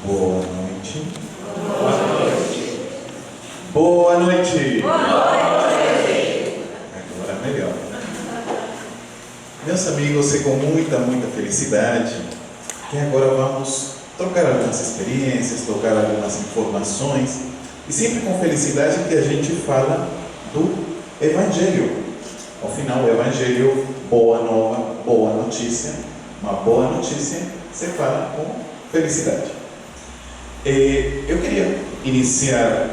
Boa noite. Boa noite. Agora melhor. Meus amigos, é com muita felicidade que agora vamos trocar algumas experiências, trocar algumas informações e sempre com felicidade que a gente fala do Evangelho. Ao final, o Evangelho, boa nova, boa notícia, uma boa notícia, você fala com felicidade. Eu queria iniciar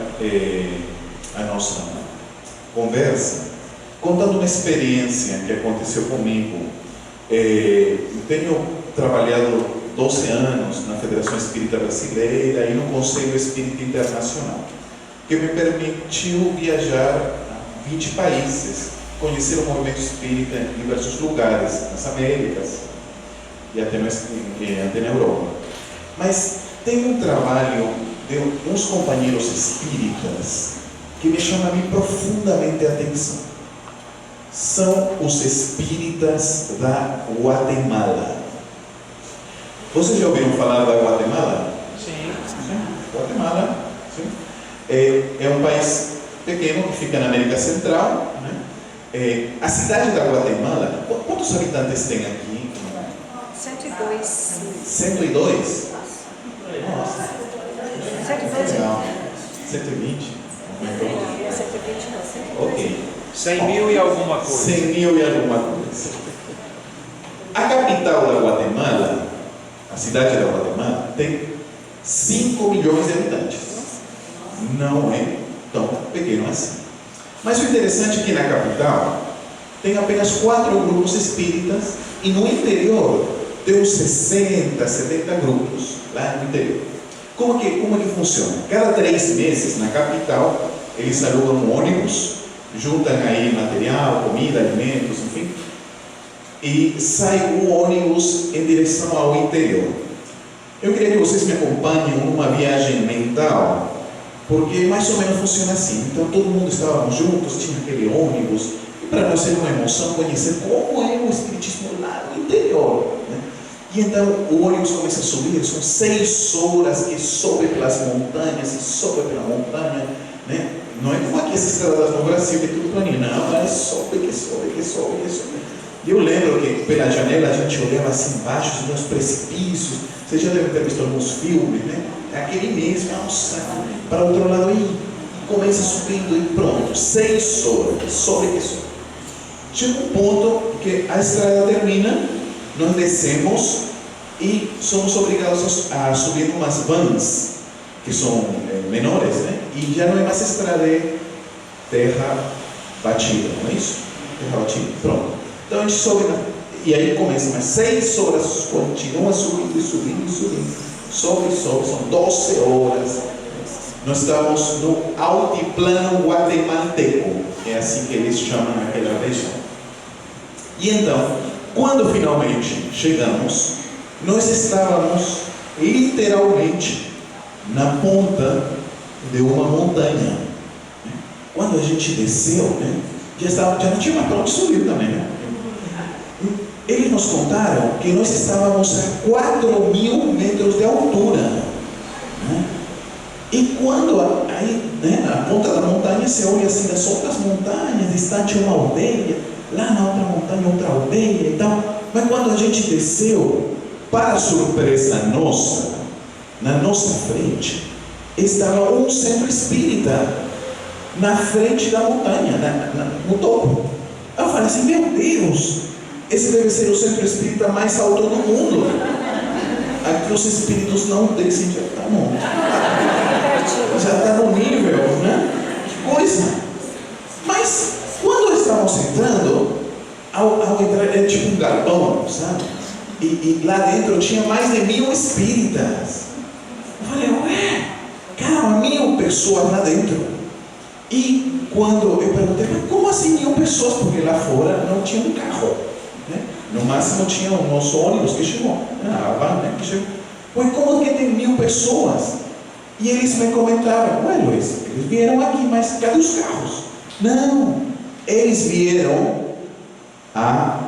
a nossa conversa contando uma experiência que aconteceu comigo. Tenho trabalhado 12 anos na Federação Espírita Brasileira e no Conselho Espírita Internacional, que me permitiu viajar a 20 países, conhecer o movimento espírita em diversos lugares, nas Américas e até na Europa. Mas tem um trabalho de uns companheiros espíritas que me chama profundamente a atenção. São os espíritas da Guatemala. Vocês já ouviram falar da Guatemala? Sim. Guatemala, sim. É um país pequeno que fica na América Central, né? A cidade da Guatemala, quantos habitantes tem aqui? 102. 102? Nossa. 102. Legal. 120? 120 não, 102. Ok. 100 mil e alguma coisa. 100 mil e alguma coisa. A capital da Guatemala, a cidade da Guatemala, tem 5 milhões de habitantes. Não é tão pequeno assim. Mas o interessante é que na capital tem apenas 4 grupos espíritas e no interior tem uns 60, 70 grupos lá no interior. Como que funciona? Cada 3 meses na capital eles alugam um ônibus, juntam aí material, comida, alimentos, enfim, e sai o ônibus em direção ao interior. Eu queria que vocês me acompanhem numa viagem mental, porque mais ou menos funciona assim. Então todo mundo estávamos juntos, tinha aquele ônibus, e para nós era uma emoção conhecer como é o espiritismo lá no interior, né? E então o ônibus começa a subir, são 6 horas que sobe pelas montanhas, e sobe pela montanha, né? Não é como aqui as estradas no Brasil, que é tudo planinho, não, mas sobe, que sobe. E eu lembro que pela janela a gente olhava assim embaixo, nos precipícios. Vocês já devem ter visto alguns filmes, né? É aquele mesmo, nossa, para o outro lado, e começa subindo e pronto, 6 horas, sobe. Chega um ponto que a estrada termina, nós descemos e somos obrigados a subir umas vans, que são menores, né? E já não é mais estrada, é terra batida, não é isso? Terra batida, pronto. Então a gente sobe, e aí começa, mas 6 horas, continua subindo, sobe, são 12 horas. Nós estamos no altiplano guatemalteco, é assim que eles chamam naquela região. E então, quando finalmente chegamos, nós estávamos literalmente na ponta de uma montanha. Quando a gente desceu, né, já não tinha mais para onde subir também, né? Eles nos contaram que nós estávamos a 4.000 metros de altura, né? E quando aí, né, na ponta da montanha, você olha assim das outras montanhas, distante uma aldeia, lá na outra montanha outra aldeia e tal. Mas quando a gente desceu, para surpresa nossa, na nossa frente estava um centro espírita na frente da montanha, no topo. Eu falei assim, meu Deus, esse deve ser o centro espírita mais alto do mundo. Aqui os espíritos não descem, já está bom. Já está no nível, né? Que coisa. Mas quando estávamos entrando, ao entrar, é tipo um galpão, sabe? E lá dentro tinha mais de 1.000 espíritas. Eu falei, ué, cara, 1.000 pessoas lá dentro. E quando eu perguntei, mas como assim 1.000 pessoas? Porque lá fora não tinha um carro, né? No máximo tinha o nosso ônibus que chegou, a van, né, que chegou. Pois como que tem 1.000 pessoas? E eles me comentaram, ué Luiz, eles vieram aqui, mas cadê os carros? Não, eles vieram a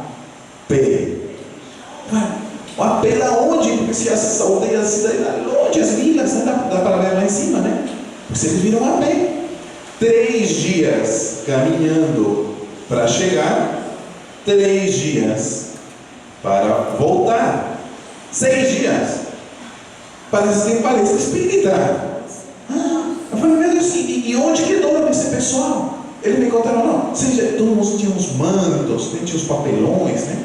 pé. Apela onde? Porque se as aldeias, cidades, longe, as vilas, né? Dá para ver lá em cima, né? Vocês viram a pé. 3 dias caminhando para chegar, 3 dias para voltar, 6 dias. Parece espírita. Eu falei, meu Deus, e onde que dorme esse pessoal? Ele me contaram, não, ou seja, todo mundo tinha uns mantos, tinha uns papelões, né?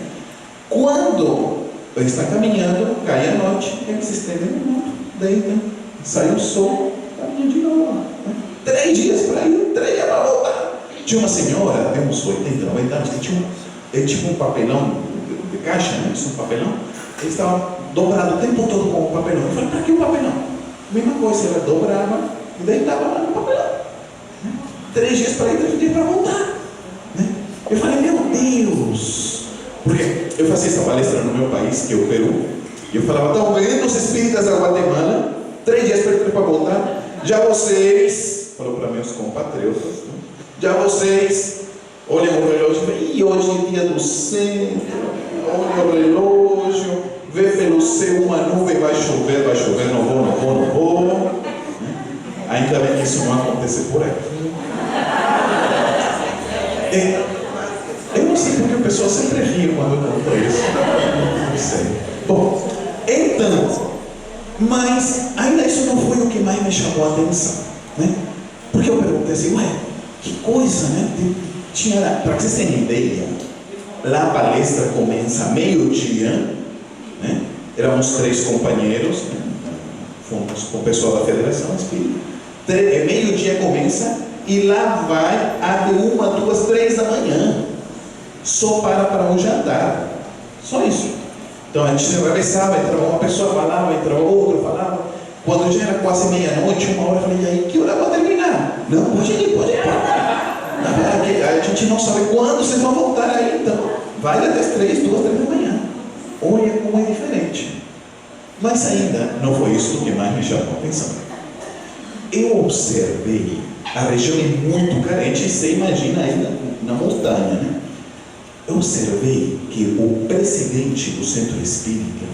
Quando ele está caminhando, cai a noite, ele se estende no mundo, deita, sai o sol, caminha de novo. Né? 3 dias para ir, 3 dias para voltar. Tinha uma senhora, tem uns 80, 90 anos, que tinha um papelão de caixa, né? Um papelão, ele estava dobrado o tempo todo com o papelão. Eu falei, para que o papelão? Mesma coisa, ela dobrava e deitava lá no papelão. 3 dias para ir, 3 dias para voltar. Né? Eu falei, meu Deus! Porque eu fazia essa palestra no meu país, que é o Peru, e eu falava, estão vendo os espíritas da Guatemala, 3 dias para voltar, já vocês, falou para meus compatriotas, né? Já vocês olham o relógio e falam, e hoje é dia do centro, olha o relógio, vê pelo céu uma nuvem, vai chover, não vou. Ainda bem que isso não acontece por aqui. Eu não sei porque o pessoal sempre ri quando eu conto isso. Não sei. Bom, então, mas ainda isso não foi o que mais me chamou a atenção, né? Porque eu perguntei assim, ué, que coisa, né? Para que vocês tenham ideia, lá a palestra começa meio-dia, né? Éramos 3 companheiros, né? Fomos com o pessoal da Federação Espírita. Meio-dia começa e lá vai até 1, 2, 3 da manhã. Só para um jantar. Só isso. Então a gente se atravessava, entrava uma pessoa, falava, entrava outra, falava. Quando já era quase meia-noite, 1 hora, eu falei, e aí, que hora vai terminar? Não, pode ir. A gente não sabe quando vocês vão voltar aí, então. Vai até as 3, 2, 3 da manhã. Olha como é diferente. Mas ainda não foi isso que mais me chamou a atenção. Eu observei, a região é muito carente, e você imagina aí na montanha, né? Eu observei que o presidente do centro espírita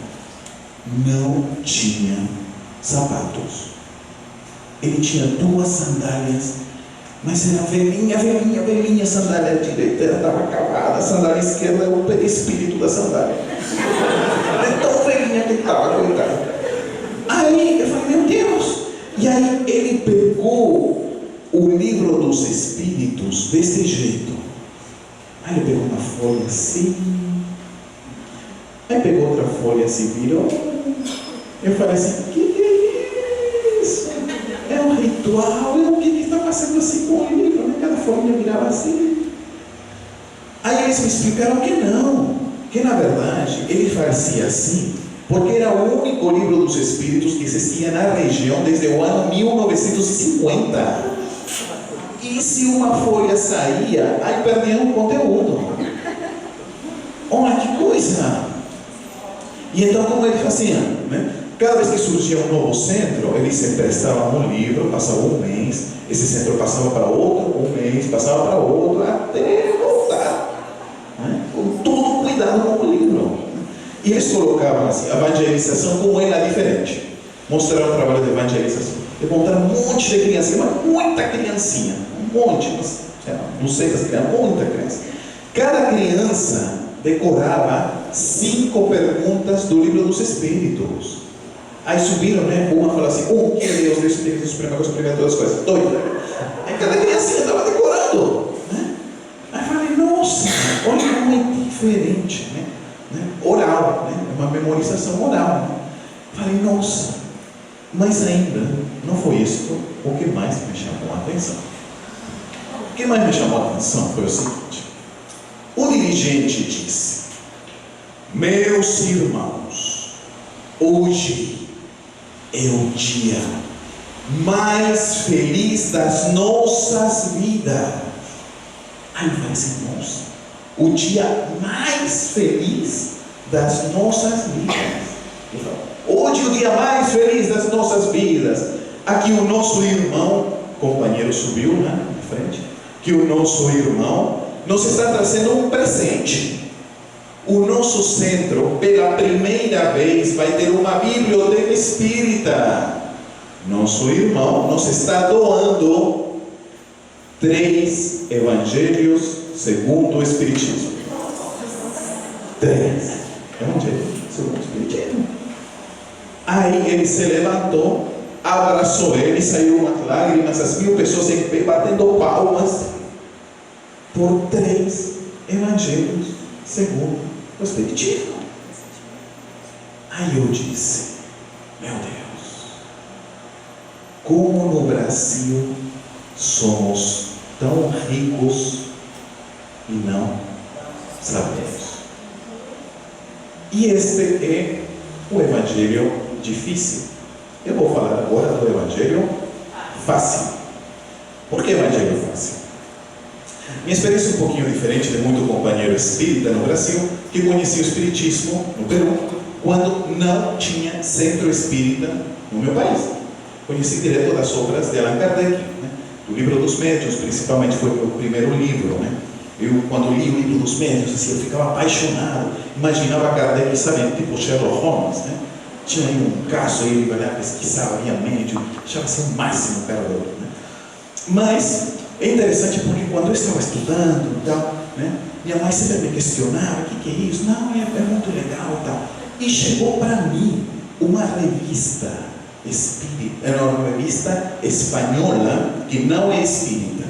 não tinha sapatos. Ele tinha 2 sandálias, mas era velhinha sandália direita, ela estava acabada, a sandália esquerda é o perispírito da sandália. É tão velhinha que estava, coitada. Aí eu falei, meu Deus! E aí ele pegou o livro dos espíritos desse jeito. Aí ele pegou uma folha assim, aí pegou outra folha assim, virou. Eu falei assim, que é isso? É um ritual? O que está passando assim com o livro? Né? Cada folha virava assim. Aí eles me explicaram que não, que na verdade ele fazia assim, porque era o único livro dos espíritos que existia na região desde o ano 1950. E se uma folha saía, aí perdia o conteúdo. Olha que coisa! E então, como ele fazia? Né? Cada vez que surgia um novo centro, eles emprestavam um livro, passava 1 mês, esse centro passava para outro, 1 mês, passava para outro, até voltar. Né? Com todo cuidado com o livro. E eles colocavam assim, a evangelização como era diferente. Mostraram o trabalho de evangelização. Encontraram um monte de criancinha, mas muita criancinha. Um monte, não sei das crianças, muita criança. Cada criança decorava 5 perguntas do livro dos Espíritos. Aí subiram, né? Uma falou assim: que é Deus, Deus, Deus, Suprema Coisa, Suprema, todas as coisas. 2. Aí cada criancinha estava decorando. Né? Aí eu falei: nossa, olha como é diferente, né? Oral, né? Uma memorização oral. Né? Falei: nossa, mas ainda não foi isso o que mais me chamou a atenção. O que mais me chamou a atenção foi o seguinte: o dirigente disse: meus irmãos, hoje é o dia mais feliz das nossas vidas. Aí eu falei assim: nossa, o dia mais feliz das nossas vidas. Hoje é o dia mais feliz das nossas vidas. Aqui o nosso irmão, companheiro subiu, né, na frente, que o nosso irmão nos está trazendo um presente. O nosso centro, pela primeira vez, vai ter uma biblioteca espírita. Nosso irmão nos está doando 3 evangelhos segundo o Espiritismo. 3 evangelhos segundo o Espiritismo. Aí ele se levantou, abraçou ele, saiu umas lágrimas, as 1000 pessoas em pé, batendo palmas, por 3 evangelhos segundo o Espiritismo. Aí eu disse, meu Deus, como no Brasil somos tão ricos e não sabemos. E este é o evangelho difícil. Eu vou falar agora do evangelho fácil. Por que evangelho fácil? Minha experiência é um pouquinho diferente de muito companheiro espírita no Brasil, que conhecia o espiritismo no Peru, quando não tinha centro espírita no meu país. Conheci direto das obras de Allan Kardec, né? Do Livro dos Médiuns, principalmente, foi o meu primeiro livro, né? Eu, quando li o Livro dos Médiuns, assim, eu ficava apaixonado, imaginava Kardec, sabe, tipo Sherlock Holmes, né? Tinha aí um caso, ele ia lá, pesquisava, via médium, achava assim o máximo, cara do outro, né? Mas é interessante porque quando eu estava estudando e tal, né, minha mãe sempre me questionava, o que é isso? Não, é muito legal e tal. E chegou para mim uma revista espírita, era uma revista espanhola, que não é espírita.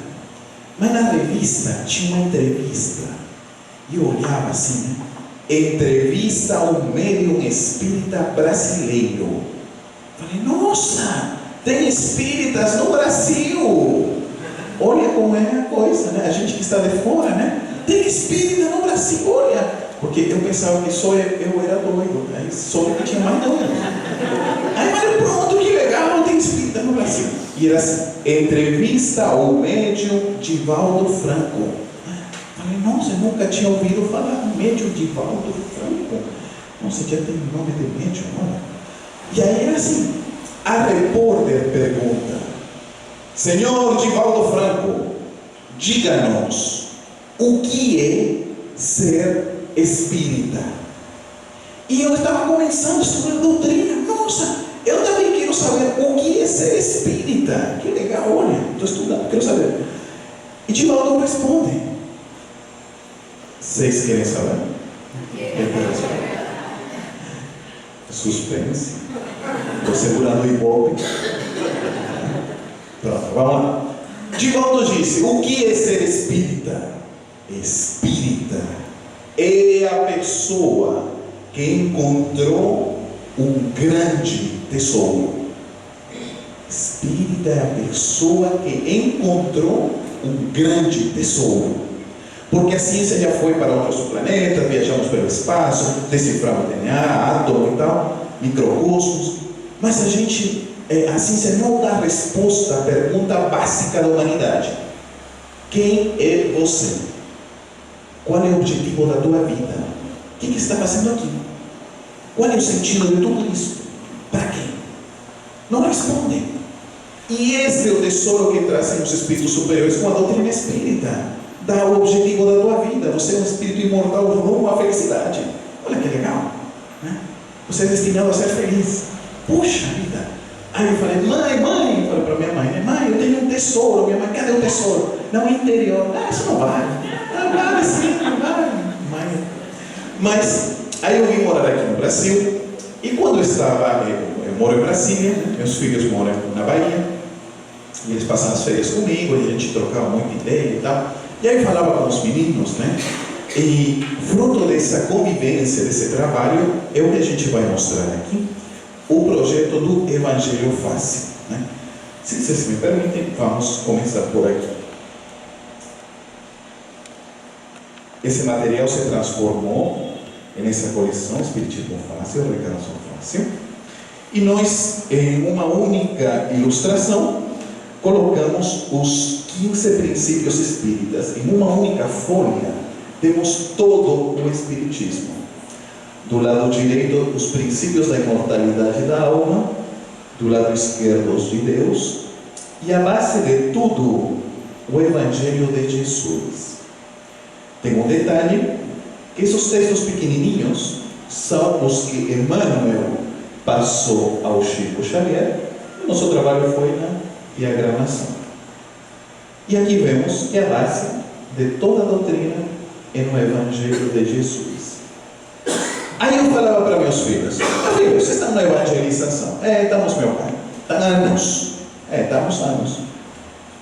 Mas na revista tinha uma entrevista. E eu olhava assim, né? Entrevista ao médium espírita brasileiro. Falei, nossa, tem espíritas no Brasil. Olha como é a coisa, né? A gente que está de fora, né? Tem espírita no Brasil, olha. Porque eu pensava que só eu era doido, né? Só eu que tinha mais não. Aí, mas pronto, que legal, tem espírita no Brasil. E era assim, entrevista ao médium Divaldo Franco. Falei, nossa, eu nunca tinha ouvido falar do médium Divaldo Franco. Nossa, já tem nome de médium, olha. E aí era assim, a repórter pergunta, Senhor Divaldo Franco, diga-nos, o que é ser espírita? E eu estava começando a estudar doutrina. Nossa, eu também quero saber o que é ser espírita. Que legal, olha, estou estudando, quero saber. E Divaldo responde, vocês querem saber? Suspense. Estou segurando o ibope. Pronto, vamos lá. Divaldo disse, o que é ser espírita? Espírita é a pessoa que encontrou um grande tesouro. Espírita é a pessoa que encontrou um grande tesouro. Porque a ciência já foi para outros planetas, viajamos pelo espaço, deciframos DNA, átomo e tal, microcosmos, mas a ciência não dá resposta à pergunta básica da humanidade. Quem é você? Qual é o objetivo da tua vida? O que você está fazendo aqui? Qual é o sentido de tudo isso? Para quê? Não respondem. E esse é o tesouro que trazem os espíritos superiores com a doutrina espírita. Dá o objetivo da tua vida. Você é um espírito imortal rumo à felicidade. Olha que legal, né? Você é destinado a ser feliz. Puxa vida. Aí eu falei, mãe, eu falei para minha mãe, mãe, eu tenho um tesouro. Minha mãe, cadê o tesouro? Não, interior. Ah, isso não vale. Vale sim, vale. Mas aí eu vim morar aqui no Brasil. E quando eu moro em Brasília, meus filhos moram na Bahia, e eles passavam as férias comigo, e a gente trocava muita ideia e tal. E aí falava com os meninos, né? E fruto dessa convivência, desse trabalho, é o que a gente vai mostrar aqui, o projeto do Evangelho Fácil, né? Se vocês me permitem, vamos começar por aqui. Esse material se transformou nessa coleção Espiritismo Fácil, Reencarnação Fácil, e nós, em uma única ilustração, colocamos os 15 princípios espíritas. Em uma única folha, temos todo o Espiritismo. Do lado direito, os princípios da imortalidade da alma, do lado esquerdo, os de Deus, e a base de tudo, o Evangelho de Jesus. Tem um detalhe, que esses textos pequenininhos são os que Emmanuel passou ao Chico Xavier. E nosso trabalho foi na diagramação. E aqui vemos que a base de toda a doutrina é no Evangelho de Jesus. Aí eu falava para meus filhos: vocês estão na evangelização? Estamos, meu pai. Anos. Estamos anos.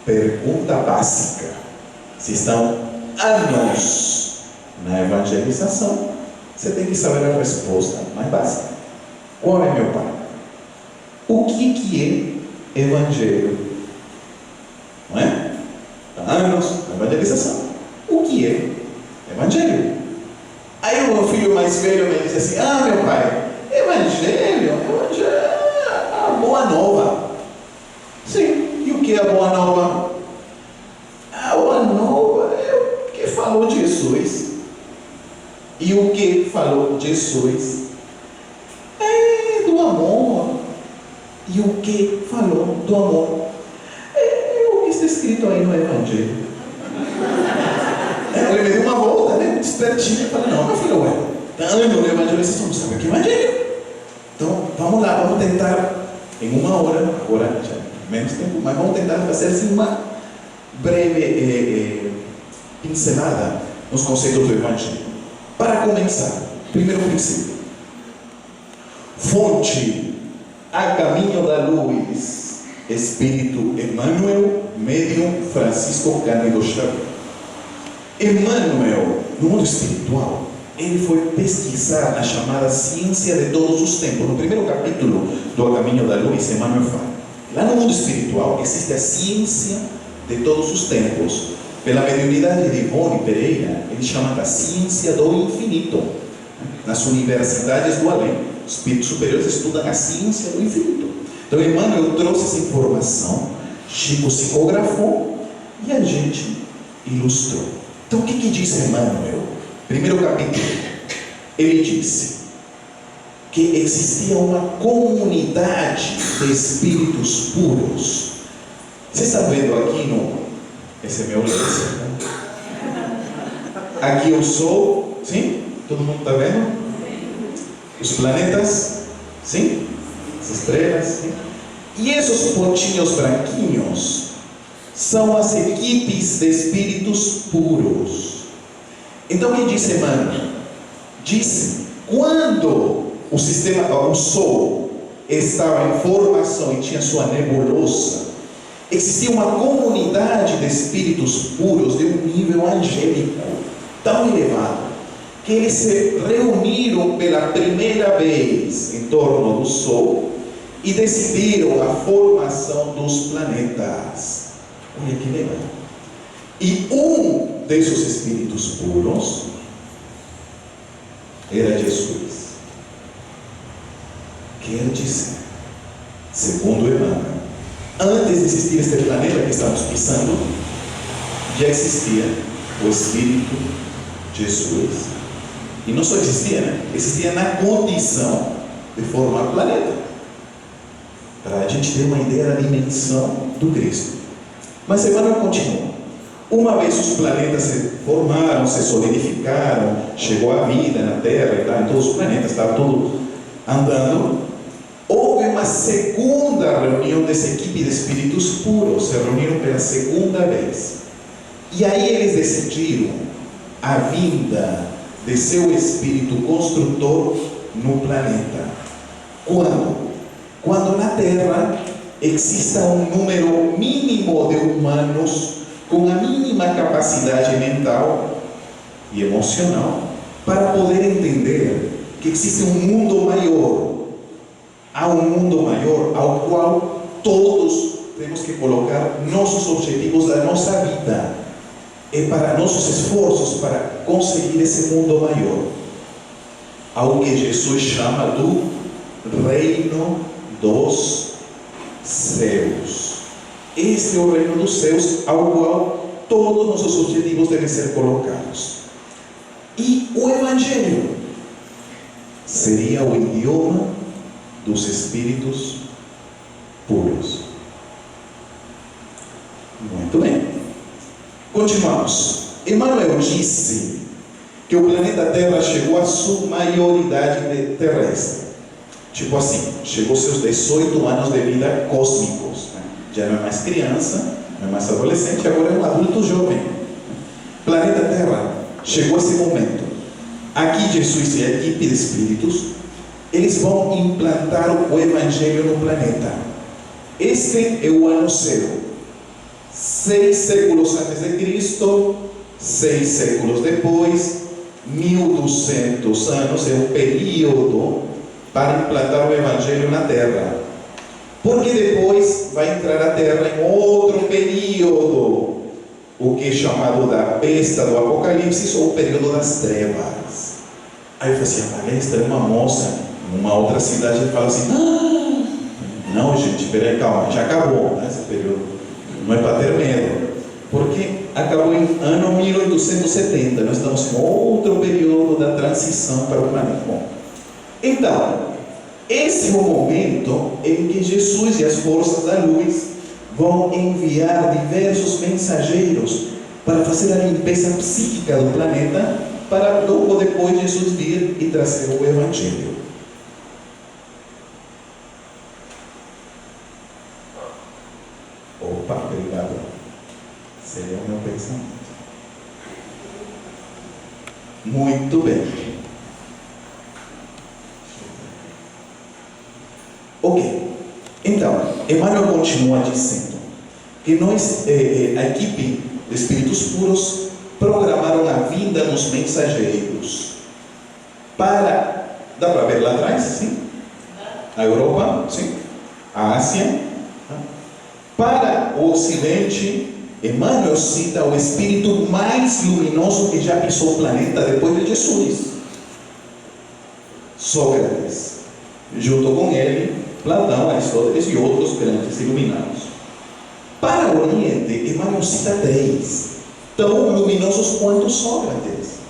Pergunta básica: se estão anos na evangelização, você tem que saber a resposta mais básica. Qual é, meu pai? O que é evangelho? Não é? Anos na evangelização. O que é evangelho? Aí o meu filho mais velho me disse assim: meu pai, evangelho é a boa nova. Sim, e o que é a boa nova? A boa nova é o que falou Jesus. E o que falou Jesus é do amor. E o que falou do amor é o que está escrito aí no Evangelho. Ele me deu uma volta, né? Despertinho, e falei: não, meu filho, no Evangelho vocês não sabem o que é Evangelho. Então, vamos lá, vamos tentar em uma hora, agora já menos tempo, mas vamos tentar fazer assim uma breve pincelada nos conceitos do Evangelho. Para começar, primeiro princípio: fonte, a caminho da luz, Espírito Emmanuel, médium Francisco Cândido Xavier. Emmanuel, no mundo espiritual, ele foi pesquisar na chamada ciência de todos os tempos. No primeiro capítulo do A Caminho da Luz, Emmanuel fala: lá no mundo espiritual existe a ciência de todos os tempos. Pela mediunidade de Ivone Pereira, ele chama da ciência do infinito. Nas universidades do além, os espíritos superiores estudam a ciência do infinito. Então Emmanuel trouxe essa informação, Chico psicografou e a gente ilustrou. Então o que diz Emmanuel? Primeiro capítulo, ele disse que existia uma comunidade de espíritos puros. Você está vendo aqui no... Esse é meu lenço. Aqui eu sou, sim? Todo mundo está vendo? Os planetas, sim? As estrelas, sim? E esses pontinhos branquinhos são as equipes de espíritos puros. Então o que disse Emmanuel? Disse: quando o sistema, o Sol estava em formação e tinha sua nebulosa, existia uma comunidade de espíritos puros de um nível angélico tão elevado que eles se reuniram pela primeira vez em torno do Sol e decidiram a formação dos planetas. Olha que legal. E um desses espíritos puros era Jesus. Quer dizer, segundo Emmanuel, antes de existir este planeta que estamos pisando, já existia o Espírito Jesus. E não só existia, né? Existia na condição de formar o planeta. Para a gente ter uma ideia da dimensão do Cristo. Mas Emmanuel continua. Uma vez os planetas se formaram, se solidificaram, chegou a vida na Terra e tal, em todos os planetas, estava tudo andando. Houve uma segunda reunião dessa equipe de espíritos puros, se reuniram pela segunda vez. E aí eles decidiram a vinda de seu espírito construtor no planeta. Quando? Quando na Terra exista um número mínimo de humanos com a mínima capacidade mental e emocional para poder entender que existe um mundo maior. Há um mundo maior ao qual todos temos que colocar nossos objetivos da nossa vida e para nossos esforços para conseguir esse mundo maior. Algo que Jesus chama do reino dos céus. Este é o reino dos céus ao qual todos nossos objetivos devem ser colocados. E o Evangelho seria o idioma dos espíritos puros. Muito bem. Continuamos. Emmanuel disse que o planeta Terra chegou à sua maioridade terrestre. Tipo assim, chegou aos seus 18 anos de vida cósmicos, né? Já não é mais criança, não é mais adolescente, agora é um adulto jovem. Planeta Terra chegou a esse momento. Aqui Jesus e a equipe de espíritos, eles vão implantar o Evangelho no planeta. Este é o ano zero. 6 séculos antes de Cristo, 6 séculos depois, 1200 anos é o período para implantar o Evangelho na Terra. Porque depois vai entrar a Terra em outro período, o que é chamado da besta do Apocalipse, ou o período das trevas. Aí eu falei assim, a palestra é uma moça, numa outra cidade, fala assim, não gente, peraí, calma, já acabou, né, esse período. Não é para ter medo, porque acabou em ano 1870, nós estamos em outro período da transição para o planeta. Bom, então, esse é o momento em que Jesus e as forças da luz vão enviar diversos mensageiros para fazer a limpeza psíquica do planeta, para logo depois Jesus vir e trazer o Evangelho. Opa, obrigado. Seria o meu pensamento. Muito bem. Ok. Então, Emmanuel continua dizendo que nós, a equipe de espíritos puros, programaram a vinda dos mensageiros para, dá para ver lá atrás? Sim? A Europa? Sim? A Ásia? Para o Ocidente, Emmanuel cita o espírito mais luminoso que já pisou o planeta depois de Jesus, Sócrates. Junto com ele, Platão, Aristóteles e outros grandes iluminados. Para o Oriente, Emmanuel cita 3, tão luminosos quanto Sócrates: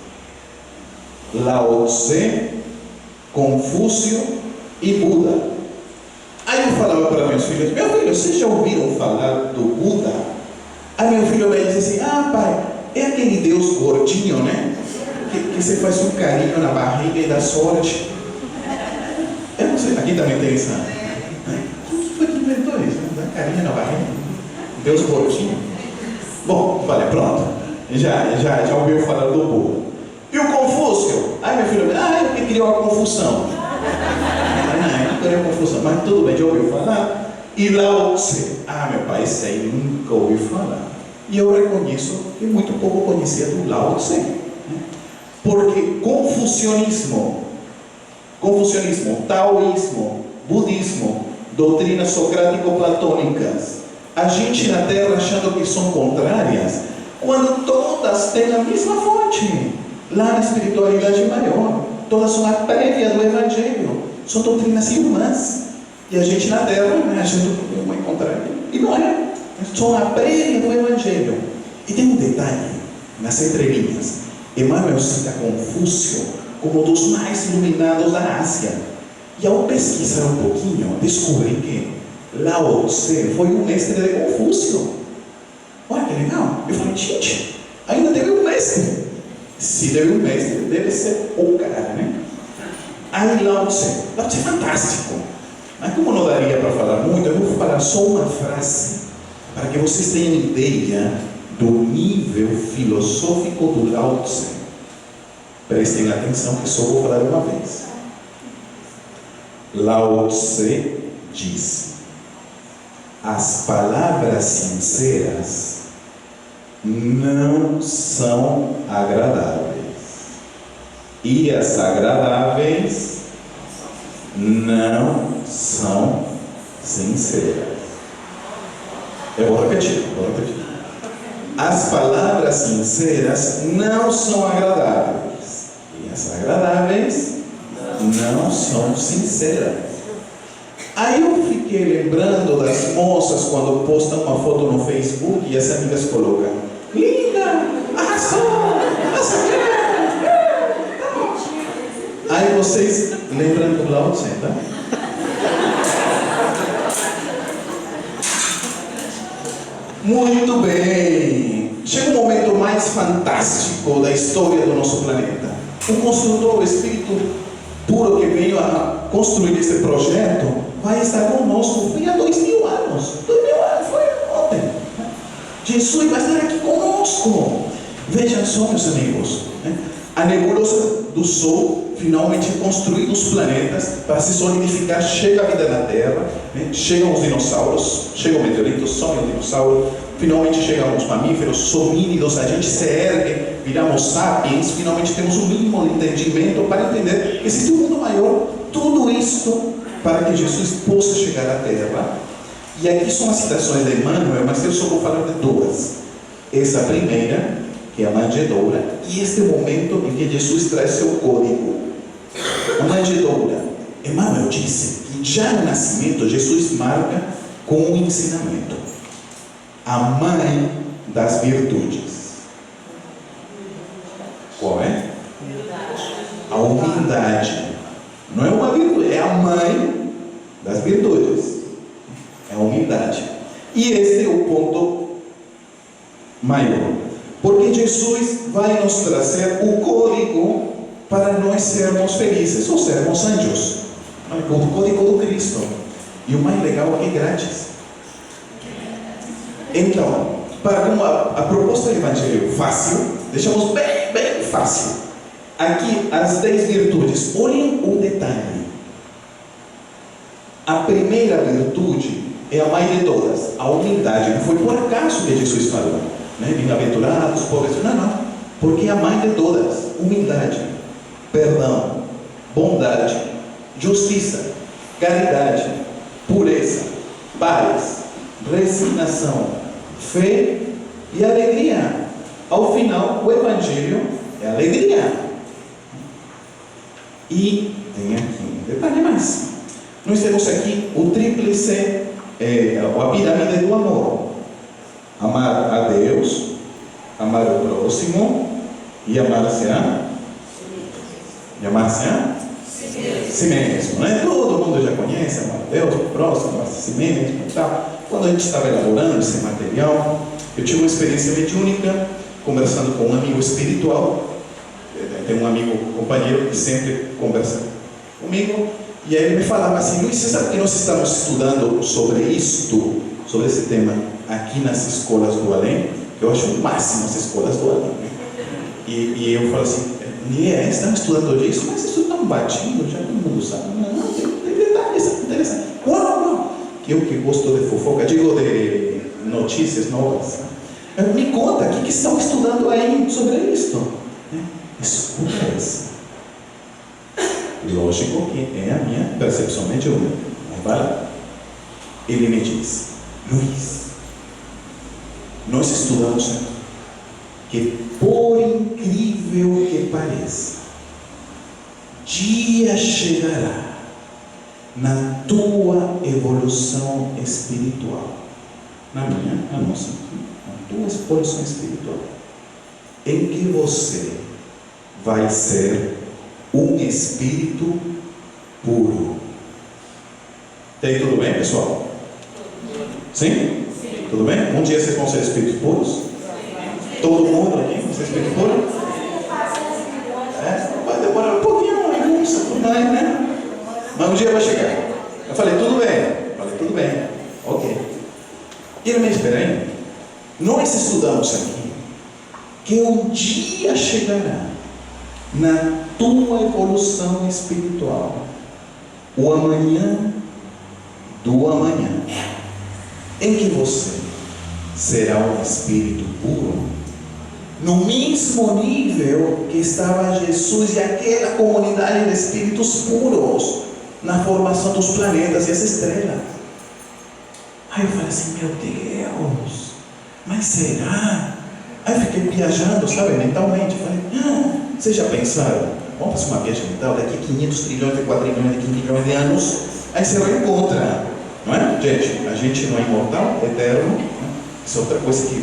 Lao Tse, Confúcio e Buda. Aí eu falava para meus filhos, meu filho, vocês já ouviram falar do Buda? Aí meu filho vai dizer assim, pai, é aquele Deus gordinho, né? Que você faz um carinho na barriga e dá sorte. Eu não sei, aqui também tem essa. Quem foi que inventou isso? Dá carinho na barriga? Deus gordinho? Bom, falei, pronto. Já ouviu falar do Buda. E o Confúcio? Aí meu filho, ele que criou a confusão. Não criou a confusão, mas tudo bem, já ouviu falar? E Lao Tse? Meu pai, esse aí nunca ouviu falar. E eu reconheço que muito pouco conhecia do Lao Tse, né? Porque confucionismo, taoísmo, budismo, doutrinas socrático-platônicas, a gente na Terra achando que são contrárias, quando todas têm a mesma fonte, lá na espiritualidade maior, todas são a prévia do Evangelho, são doutrinas irmãs, e a gente na Terra, né, achando que é uma contrária, e não é, são a prévia do Evangelho. E tem um detalhe, nas entrelinhas, Emmanuel cita Confúcio como um dos mais iluminados da Ásia, e ao pesquisar um pouquinho, descobri que Lao Tse foi o mestre de Confúcio. Olha que legal. Eu falei, gente, ainda teve um mestre. Se teve um mestre, deve ser o cara, né? Aí Lao Tse é fantástico. Mas como não daria para falar muito, eu vou falar só uma frase, para que vocês tenham ideia do nível filosófico do Lao Tse. Prestem atenção que só vou falar uma vez. Lao Tse diz: as palavras sinceras não são agradáveis, e as agradáveis não são sinceras. Eu vou repetir. As palavras sinceras não são agradáveis, e as agradáveis não são sinceras. Aí eu fiquei lembrando das moças quando postam uma foto no Facebook e as amigas colocam: linda, arrasou, aí vocês lembram do Lao Tse, tá? Muito bem. Chega um momento mais fantástico da história do nosso planeta. O construtor, o Espírito puro que veio a construir este projeto, vai estar conosco. Foi há 2000 anos. 2000 anos, foi ontem. Jesus vai estar aqui conosco. Vejam só, meus amigos, a nebulosa do Sol finalmente construiu os planetas para se solidificar. Chega a vida na Terra, chegam os dinossauros, chegam os meteoritos, somem os dinossauros, finalmente chegam os mamíferos, homínidos, a gente se ergue, viramos sapiens, finalmente temos um mínimo de entendimento para entender que existe um mundo maior. Tudo isso para que Jesus possa chegar à Terra. E aqui são as citações de Emmanuel, mas eu só vou falar de duas. Essa primeira, que é a manjedoura, e este momento em que Jesus traz seu código. A manjedoura, Emmanuel disse que já no nascimento Jesus marca com um ensinamento: a mãe das virtudes. Qual é? A humildade. Não é uma virtude, é a mãe das virtudes. É a humildade. E esse é o ponto maior. Porque Jesus vai nos trazer o código para nós sermos felizes, ou sermos anjos. O código do Cristo. E o mais legal é que é grátis. Então, para a proposta do Evangelho fácil, deixamos bem fácil. Aqui as 10 virtudes. Olhem o detalhe. A primeira virtude é a mais de todas, a humildade. Não foi por acaso que Jesus falou, bem-aventurados, pobres. Não. Porque é a mais de todas. Humildade, perdão, bondade, justiça, caridade, pureza, paz, resignação, fé e alegria. Ao final, o Evangelho é alegria. E tem aqui um detalhe mais. Nós temos aqui o tríplice, a pirâmide do amor: amar a Deus, amar o próximo e amar-se a si mesmo. Todo mundo já conhece: amar a Deus, o próximo, amar a si mesmo e tal. Quando a gente estava elaborando esse material, eu tive uma experiência mediúnica, conversando com um amigo espiritual. Tem um amigo companheiro que sempre conversa comigo, e aí ele me falava assim: Luiz, você sabe que nós estamos estudando sobre isto, sobre esse tema aqui nas escolas do além? Eu acho o máximo as escolas do além. E eu falo assim: estamos estudando isso, mas isso está batido, já todo mundo sabe. Não, tem detalhes interessantes. Não. Eu que gosto de fofoca, digo de notícias novas. Me conta, o que estão estudando aí sobre isso? Escuta essa. Lógico que é a minha percepção mediúnica. Mas vai lá. Ele me diz: Luiz, nós estudamos aqui que, por incrível que pareça, dia chegará na tua evolução espiritual, na nossa, na tua evolução espiritual, em que você vai ser um espírito puro. Tem tudo bem, pessoal? Sim? Tudo bem? Um dia vocês vão ser espíritos puros? Todo mundo aqui vai ser espírito puro? Vai demorar um pouquinho, né? Mas um dia vai chegar. Eu falei: tudo bem. Ok. E ele me espera aí. Nós estudamos aqui que um dia chegará na tua evolução espiritual o amanhã do amanhã, em que você será um espírito puro, no mesmo nível que estava Jesus e aquela comunidade de espíritos puros na formação dos planetas e as estrelas. Aí eu falei assim: meu Deus, mas será? Aí eu fiquei viajando, sabe, mentalmente. Falei: vocês já pensaram? Vamos fazer uma viagem mental, daqui 500 trilhões, 4 trilhões, 15 milhões de anos, aí você reencontra, não é? Gente, a gente não é imortal, é eterno, né? Isso é outra coisa que